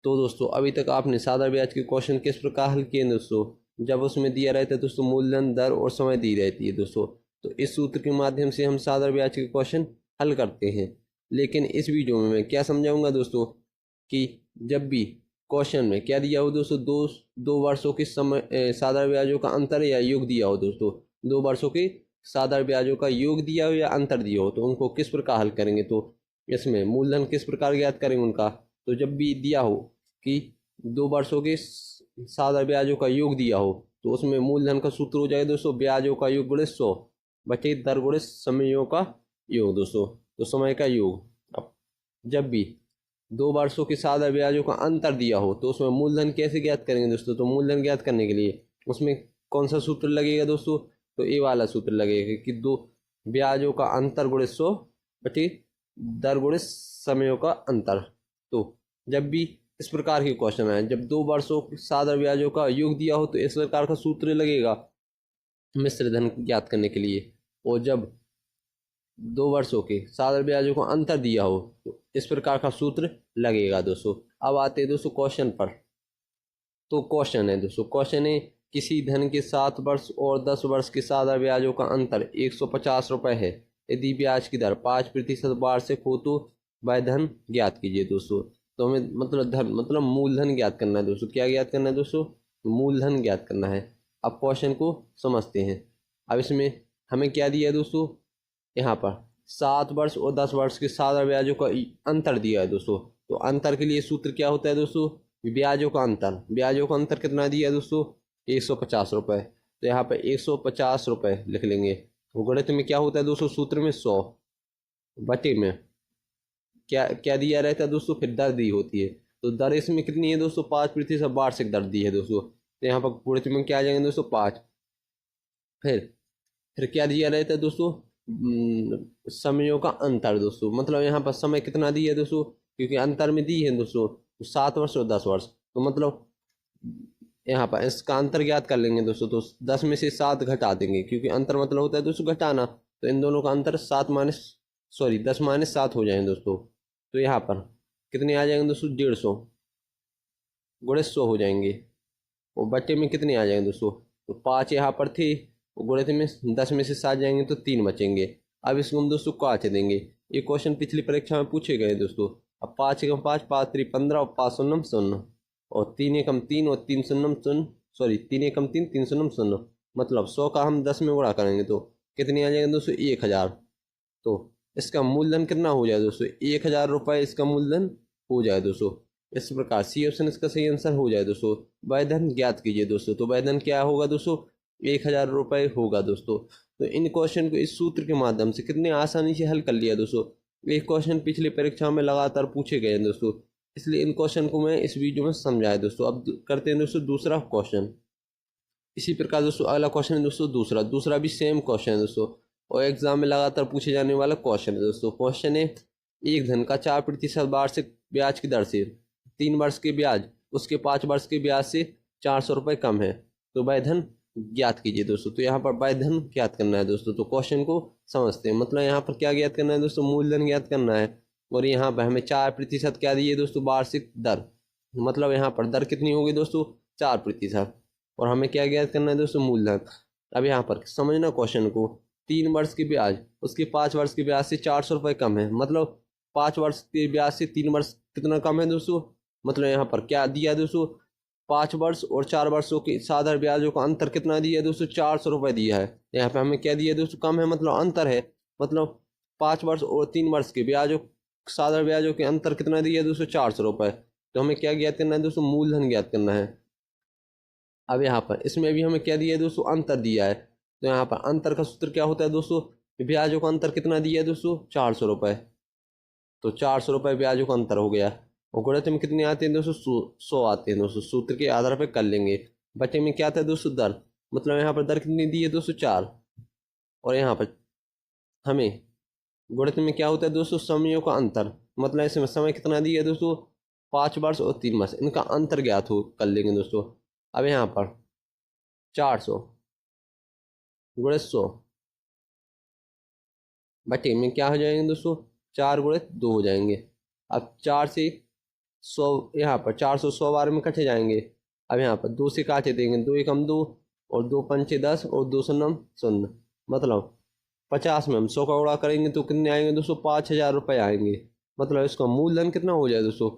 तो दोस्तों अभी तक आपने सादा ब्याज के क्वेश्चन किस प्रकार हल किए दोस्तों, जब उसमें दिया रहता है दोस्तों मूलधन, दर और समय दी रहती है दोस्तों, तो इस सूत्र के माध्यम से हम सादा ब्याज के क्वेश्चन हल करते हैं। लेकिन इस वीडियो में मैं क्या समझाऊंगा दोस्तों कि जब भी क्वेश्चन में क्या दिया हो दोस्तों, दो वर्षों के समय सादा ब्याजों का अंतर या योग दिया हो दोस्तों, 2 वर्षों के सादा ब्याजों का योग दिया हो या अंतर दिया हो, तो उनको किस प्रकार हल करेंगे। तो इसमें मूलधन किस प्रकार ज्ञात करेंगे उनका, तो जब भी दिया हो कि 2 वर्षों के सादा ब्याजों का योग दिया हो, तो उसमें मूलधन का सूत्र हो जाएगा दोस्तों ब्याजों का योग गुणे 100 बटे दर गुणे समयों का योग दोस्तों, तो समय का योग। अब जब भी 2 वर्षों के सादा ब्याजों का अंतर दिया हो, तो उसमें मूलधन कैसे ज्ञात करेंगे दोस्तों, तो मूलधन ज्ञात करने के लिए उसमें कौन सा सूत्र लगेगा दोस्तों, तो ये वाला सूत्र लगेगा कि 2 ब्याजों का अंतर गुणे 100 बटे दर गुणे समयों का अंतर। तो जब भी इस प्रकार के क्वेश्चन आए, जब 2 वर्षों के सादा ब्याजों का योग दिया हो, तो इस प्रकार का सूत्र लगेगा मिश्र धन ज्ञात करने के लिए। और जब 2 वर्षों के सादा ब्याजों को अंतर दिया हो, तो इस प्रकार का सूत्र लगेगा दोस्तों। अब आते हैं दोस्तों क्वेश्चन पर। तो क्वेश्चन है दोस्तों, क्वेश्चन है किसी धन के 7 वर्ष और 10 वर्ष के सादा ब्याजों का अंतर 150 रुपये है। यदि ब्याज की दर 5% वार्षिक हो तो वह धन ज्ञात कीजिए दोस्तों। तो हमें मतलब मूलधन ज्ञात करना है दोस्तों। क्या ज्ञात करना है दोस्तों, मूलधन ज्ञात करना है। अब क्वेश्चन को समझते हैं। अब इसमें हमें क्या दिया है दोस्तों, यहाँ पर 7 वर्ष और 10 वर्ष के सादा ब्याजों का अंतर दिया है दोस्तों। तो अंतर के लिए सूत्र क्या होता है दोस्तों, ब्याजों का अंतर कितना दिया है दोस्तों, 150 रुपये। तो यहाँ पर 150 रुपये लिख लेंगे। गणित में क्या होता है दोस्तों, सूत्र में 100 बटे में क्या क्या दिया रहता है दोस्तों, फिर दर दी होती है। तो दर इसमें कितनी है दोस्तों, 5% वार्षिक दर दी है दोस्तों। तो यहाँ पर गणित में क्या आ जाएंगे दोस्तों, 5। फिर क्या दिया रहता है दोस्तों, समयों का अंतर दोस्तों। मतलब यहाँ पर समय कितना दिया है दोस्तों, क्योंकि अंतर में दी है दोस्तों 7 वर्ष और 10 वर्ष। तो मतलब यहाँ पर इसका अंतर ज्ञात कर लेंगे दोस्तों। तो 10 में से 7 घटा देंगे, क्योंकि अंतर मतलब होता है दोस्तों घटाना। तो इन दोनों का अंतर 10 माइनस 7 हो जाएंगे दोस्तों। तो यहाँ पर कितने आ जाएंगे दोस्तों, 150 गुणे 100 हो जाएंगे। और बटे में कितने आ जाएंगे दोस्तों, तो 5 यहाँ पर थे, गुणित में 10 में से 7 जाएंगे तो 3 बचेंगे। अब इसको हम दोस्तों काट देंगे। ये क्वेश्चन पिछली परीक्षा में पूछे गए दोस्तों। अब 5 एकम 5, 5 3 15 और 5 शून्यम 0 और 3 एकम 3 और 3 शून्यम 0, सॉरी 3 एकम 3 3 शून्यम 0। मतलब 100 का हम 10 में गुणा करेंगे तो कितने आ जाएंगे दोस्तों, 1000। तो इसका मूलधन कितना हो जाए दोस्तों, 1000 रुपये इसका मूलधन हो जाए दोस्तों। इस प्रकार सी ऑप्शन इसका सही आंसर हो जाए दोस्तों। वह धन ज्ञात कीजिए दोस्तों। तो वह धन क्या होगा दोस्तों, 1000 रुपये होगा दोस्तों। तो इन क्वेश्चन को इस सूत्र के माध्यम से कितने आसानी से हल कर लिया दोस्तों। एक क्वेश्चन पिछली परीक्षा में लगातार पूछे गए हैं दोस्तों, इसलिए इन क्वेश्चन को मैं इस वीडियो में समझाया दोस्तों। अब करते हैं दोस्तों दूसरा क्वेश्चन। इसी प्रकार दोस्तों अगला क्वेश्चन है दोस्तों दूसरा भी सेम क्वेश्चन है दोस्तों, और एग्जाम में लगातार पूछे जाने वाला क्वेश्चन है दोस्तों। क्वेश्चन है एक धन का 4% वार्षिक ब्याज की दर से 3 वर्ष के ब्याज उसके 5 वर्ष के ब्याज से 400 रुपये कम है, तो वह धन ज्ञात कीजिए दोस्तों। तो यहाँ पर वह धन ज्ञात करना है दोस्तों। तो क्वेश्चन को समझते हैं। मतलब यहाँ पर क्या ज्ञात करना है दोस्तों, मूलधन ज्ञात करना है। और यहाँ पर हमें 4% क्या दिए दोस्तों, वार्षिक दर। मतलब यहाँ पर दर कितनी होगी दोस्तों, 4%। और हमें क्या ज्ञात करना है दोस्तों, मूलधन। अब यहाँ पर समझना क्वेश्चन को, 3 वर्ष के ब्याज उसके 5 वर्ष के ब्याज से 400 रुपये कम है। मतलब 5 वर्ष के ब्याज से 3 वर्ष कितना कम है दोस्तों। मतलब यहाँ पर क्या दिया है दोस्तों, 5 वर्ष और 4 वर्षों के साधारण ब्याजों का अंतर कितना दिया है दोस्तों, 400 रुपये दिया है। यहाँ पे हमें क्या दिया है दोस्तों, कम है मतलब अंतर है। मतलब 5 वर्ष और 3 वर्ष के ब्याजों साधारण ब्याजों के अंतर कितना दिया है दोस्तों, 400 रुपये। तो हमें क्या ज्ञात करना है दोस्तों, मूलधन ज्ञात करना है। अब यहाँ पर इसमें भी हमें क्या दिया है दोस्तों, अंतर दिया है। तो यहाँ पर अंतर का सूत्र क्या होता है दोस्तों, ब्याजों का अंतर कितना दिया है दोस्तों, 400 रुपये। तो 400 रुपये ब्याजों का अंतर हो गया। और गुणित में कितने आते हैं दोस्तों, 100 आते हैं दोस्तों। सूत्र के आधार पर कर लेंगे। बचे में क्या आता है दोस्तों, दर। मतलब यहाँ पर दर कितनी दी है दोस्तों, 4। और यहाँ पर हमें गुणित में क्या होता है दोस्तों, समयों का अंतर। मतलब इसमें समय कितना दिया है दोस्तों, 5 वर्ष और 3 वर्ष, इनका अंतर ज्ञात हो कर लेंगे दोस्तों। अब यहाँ पर 400 गुणित 100 बटे में क्या हो जाएंगे दोस्तों, 4 गुणित 2 हो जाएंगे। अब 4 से 100, यहाँ पर 400 100 बार में कटे जाएंगे। अब यहाँ पर 2 से काटे देंगे, 2 एकम 2 और 2 पंचे 10 और 2 शून्य शून्य, मतलब 50 में हम 100 का गुणा करेंगे तो कितने आएंगे दोस्तों, 5,000 रुपये आएंगे। मतलब इसका मूलधन कितना हो जाए दोस्तों,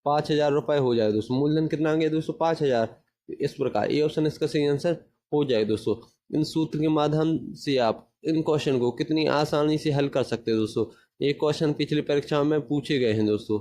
5,000 रुपये हो जाए दोस्तों। मूलधन कितना आ गया दोस्तों, 5,000। इस प्रकार ये ऑप्शन इसका सही आंसर हो जाए दोस्तों। इन सूत्र के माध्यम से आप इन क्वेश्चन को कितनी आसानी से हल कर सकते हो दोस्तों। ये क्वेश्चन पिछली परीक्षा में पूछे गए हैं दोस्तों।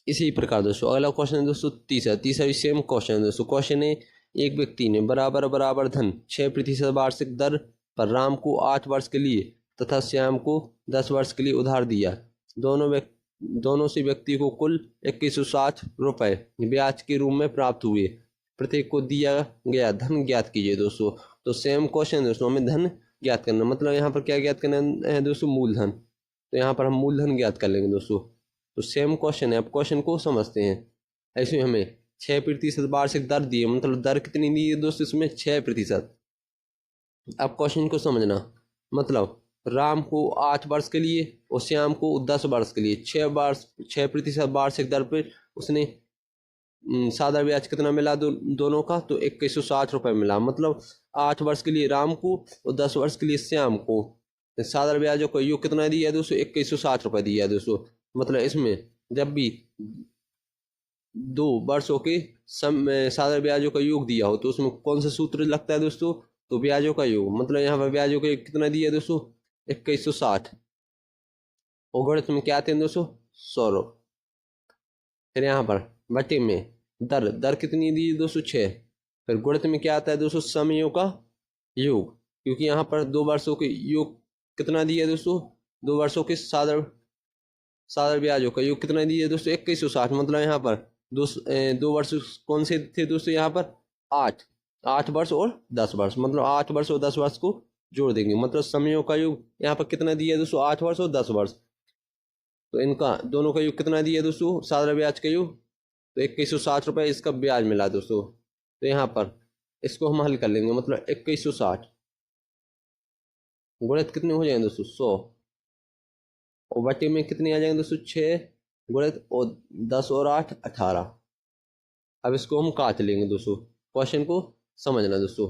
इसी प्रकार दोस्तों अगला क्वेश्चन है दोस्तों तीसरा भी सेम क्वेश्चन है दोस्तों। क्वेश्चन है, एक व्यक्ति ने बराबर बराबर धन 6% वार्षिक दर पर राम को 8 वर्ष के लिए तथा श्याम को 10 वर्ष के लिए उधार दिया। दोनों से व्यक्ति को कुल 2160 रुपये ब्याज के रूप में प्राप्त हुए। प्रत्येक को दिया गया धन ज्ञात कीजिए दोस्तों। तो सेम क्वेश्चन दोस्तों, हमें धन ज्ञात करना, मतलब यहाँ पर क्या ज्ञात करना है दोस्तों, मूलधन। तो यहाँ पर हम मूलधन ज्ञात कर लेंगे दोस्तों। तो सेम क्वेश्चन है, अब क्वेश्चन को समझते हैं। ऐसे हमें 6% वार्षिक दर दिए, मतलब दर कितनी दी है दोस्तों इसमें, 6%। अब क्वेश्चन को समझना, मतलब राम को 8 वर्ष के लिए और श्याम को 10 वर्ष के लिए 6% वार्षिक दर पर उसने सादा ब्याज कितना मिला दोनों का, तो 2160 रुपये मिला। मतलब 8 वर्ष के लिए राम को और 10 वर्ष के लिए श्याम को सादा ब्याजों का योग कितना दिया है दोस्तों, 2160 रुपये दिया है दोस्तों। मतलब इसमें जब भी 2 वर्षों के सादा ब्याजों का योग दिया हो तो उसमें कौन सा सूत्र लगता है दोस्तों, तो ब्याजों का योग। मतलब यहाँ पर ब्याजों का योग कितना दिया है दोस्तों, 2160। और गणित में क्या आते हैं दोस्तों, 100। फिर यहाँ पर बटे में दर कितनी दी है दोस्तों, 6। फिर गुणित में क्या आता है दोस्तों, समयों का योग, क्योंकि यहाँ पर 2 वर्षों के योग कितना दिया है दोस्तों, 2 वर्षों के साधारण ब्याजों का योग कितना दिया है दोस्तों, 2160। मतलब यहाँ पर 2 वर्ष कौन से थे दोस्तों, यहाँ पर 8 वर्ष और 10 वर्ष, मतलब 8 वर्ष और 10 वर्ष को जोड़ देंगे। मतलब समयों का योग यहाँ पर कितना दिया है दोस्तों, 8 वर्ष और 10 वर्ष। तो इनका दोनों का योग कितना दिया है दोस्तों, साधारण ब्याज का योग, तो 2160 रुपये इसका ब्याज मिला दोस्तों। तो यहाँ पर इसको हम हल कर लेंगे, मतलब 2160 गुणित कितने हो जाएंगे दोस्तों, 100, और बटे में कितने आ जाएंगे दोस्तों, 6 गुणित और 10 और 8 18। अब इसको हम काट लेंगे दोस्तों, क्वेश्चन को समझना दोस्तों।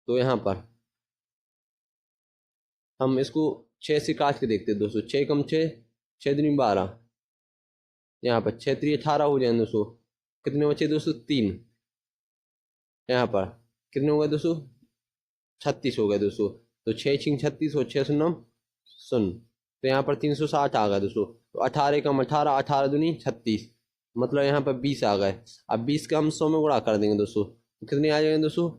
तो यहाँ पर हम इसको 6 से काट के देखते हैं दोस्तों। 6 कम 6, 6 दूनी 12, यहाँ पर 6 3 18 हो जाएंगे दोस्तों। कितने बचे दोस्तों, 3। यहाँ पर कितने हो गए दोस्तों, 36 हो गए दोस्तों। तो 6 6 36 और 6 शून्य शून्य, तो यहाँ पर 360 आ गया दोस्तों। तो 18 कम 18, 18 दूनी 36, मतलब यहाँ पर 20 आ गए। अब 20 का हम 100 में गुणा कर देंगे दोस्तों, तो कितने आ जाएंगे दोस्तों,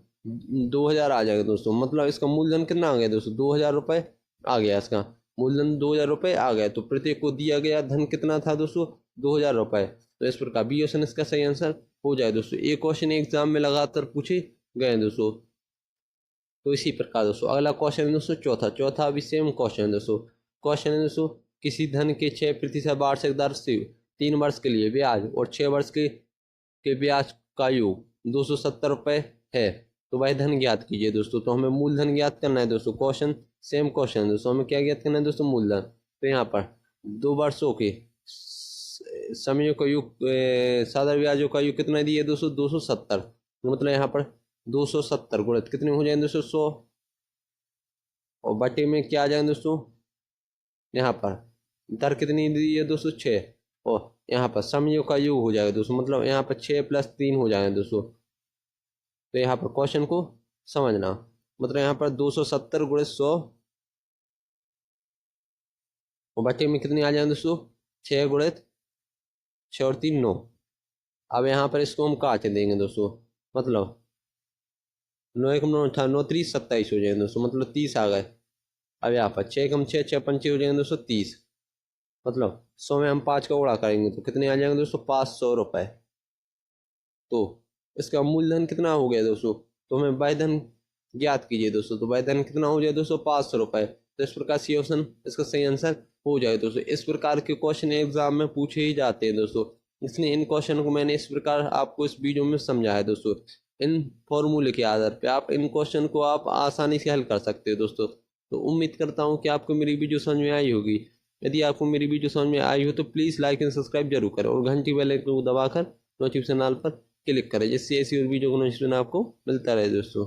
2000 आ जाएगा दोस्तों। मतलब इसका मूलधन कितना आ गया दोस्तों, 2000 रुपये आ गया। इसका मूलधन 2000 रुपये आ गया। तो प्रत्येक को दिया गया धन कितना था दोस्तों, 2000 रुपये। तो इस प्रकार बी ऑप्शन इसका सही आंसर हो जाए दोस्तों। एक क्वेश्चन एग्जाम में लगातार पूछे गए दोस्तों। तो इसी प्रकार दोस्तों अगला क्वेश्चन है दोस्तों चौथा भी सेम क्वेश्चन है दोस्तों। क्वेश्चन है दोस्तों, किसी धन के 6% वार्षिक दर से 3 वर्ष के लिए ब्याज और 6 वर्ष के ब्याज का योग 270 रुपये है, तो वह धन ज्ञात कीजिए दोस्तों। तो हमें मूलधन ज्ञात करना है दोस्तों। क्वेश्चन सेम क्वेश्चन है दोस्तों, हमें क्या ज्ञात करना है दोस्तों, मूलधन। तो यहाँ पर 2 वर्षों के समयों का योग साधारण ब्याजों का योग कितना दिया दोस्तों, 270। मतलब यहाँ पर 270 गुणित कितने हो जाएंगे दोस्तों, 100, और बटे में क्या आ जाएंगे दोस्तों, यहाँ पर दर कितनी दी है दोस्तों, 6, और यहाँ पर समयों का योग हो जाएगा दोस्तों। मतलब यहाँ पर 6 + 3 हो जाएगा दोस्तों। तो यहाँ पर क्वेश्चन को समझना, मतलब यहाँ पर 270 गुणित 100 और बटे में कितने आ जाएंगे दोस्तों, 6 गुणित 6 और 3 9। अब यहाँ पर इसको हम काट देंगे दोस्तों, मतलब 9 1 9 18 9 3 27 हो जाएंगे दोस्तों। मतलब 30 आ गए। अब यहाँ पर 6 कम 6 6 पंचे हो जाएंगे दोस्तों 30। मतलब 100 में हम 5 का गुणा करेंगे तो कितने आ जाएंगे दोस्तों, 500 रुपये। तो इसका मूलधन कितना हो गया दोस्तों, तो हमें वह धन ज्ञात कीजिए दोस्तों। तो वह धन कितना हो जाए दोस्तों, 500 रुपये। तो इस प्रकार सी ऑप्शन इसका सही आंसर हो जाए दोस्तों। इस प्रकार के क्वेश्चन एग्जाम में पूछे ही जाते हैं दोस्तों, इसलिए इन क्वेश्चन को मैंने इस प्रकार आपको इस वीडियो में समझाया दोस्तों। इन फॉर्मूले के आधार पर आप इन क्वेश्चन को आप आसानी से हल कर सकते हो दोस्तों। तो उम्मीद करता हूँ कि आपको मेरी वीडियो समझ में आई होगी। यदि आपको मेरी वीडियो समझ में आई हो तो प्लीज़ लाइक एंड सब्सक्राइब जरूर करें और घंटी बेल आइकन को दबाकर नोटिफिकेशन ऑल पर क्लिक करें, जिससे ऐसी और वीडियो का नोटिफिकेशन आपको मिलता रहे दोस्तों।